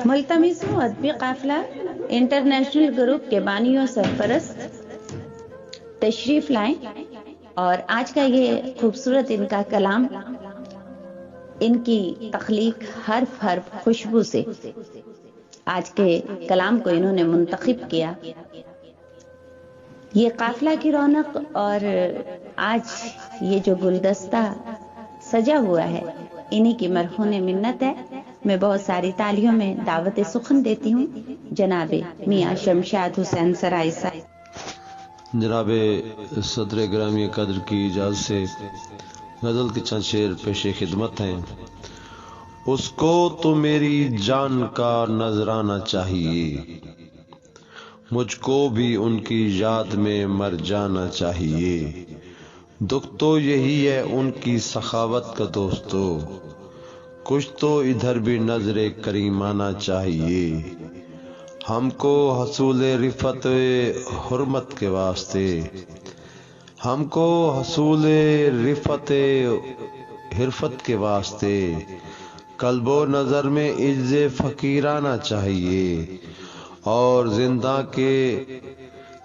ملتمس ہوں ادبی قافلہ انٹرنیشنل گروپ کے بانی و سرپرست تشریف لائیں، اور آج کا یہ خوبصورت ان کا کلام، ان کی تخلیق حرف حرف خوشبو سے آج کے کلام کو انہوں نے منتخب کیا۔ یہ قافلہ کی رونق اور آج یہ جو گلدستہ سجا ہوا ہے، انہی کی مرہون منت ہے۔ میں بہت ساری تالیوں میں دعوت سخن دیتی ہوں جناب میاں شمشاد حسین سرائی صاحب۔ جناب صدر گرامی قدر کی اجازت سے غزل کے چند شعر پیش خدمت ہیں۔ اس کو تو میری جان کا نذرانہ چاہیے، مجھ کو بھی ان کی یاد میں مر جانا چاہیے۔ دکھ تو یہی ہے ان کی سخاوت کا دوستو، کچھ تو ادھر بھی نظر کریمانہ چاہیے۔ ہم کو حصول رفعت حرمت کے واسطے، ہم کو حصول رفعت حرفت کے واسطے، قلب و نظر میں عز فقیرانہ چاہیے۔ اور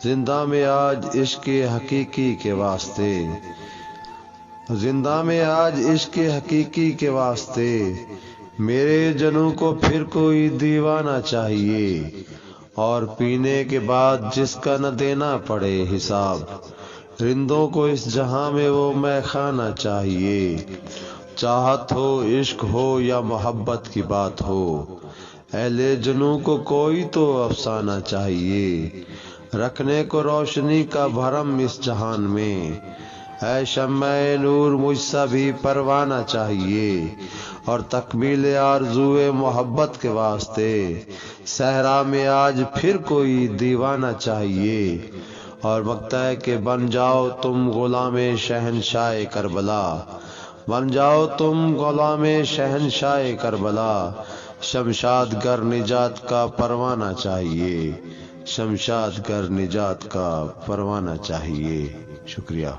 زندہ میں آج عشق حقیقی کے واسطے، زندہ میں آج عشق حقیقی کے واسطے، میرے جنوں کو پھر کوئی دیوانہ چاہیے۔ اور پینے کے بعد جس کا نہ دینا پڑے حساب، رندوں کو اس جہاں میں وہ مے خانہ چاہیے۔ چاہت ہو، عشق ہو یا محبت کی بات ہو، اہل جنوں کو کوئی تو افسانہ چاہیے۔ رکھنے کو روشنی کا بھرم اس جہان میں، اے شمع نور مجھ سا بھی پروانہ چاہیے۔ اور تکمیل آرزوئے محبت کے واسطے، صحرا میں آج پھر کوئی دیوانہ چاہیے۔ اور مانگتا ہے کہ بن جاؤ تم غلام شہنشاہ کربلا، بن جاؤ تم غلام شہنشاہ کربلا۔ شمشاد گر نجات کا پروانہ چاہیے، شمشاد گر نجات کا پروانہ چاہیے۔ شکریہ۔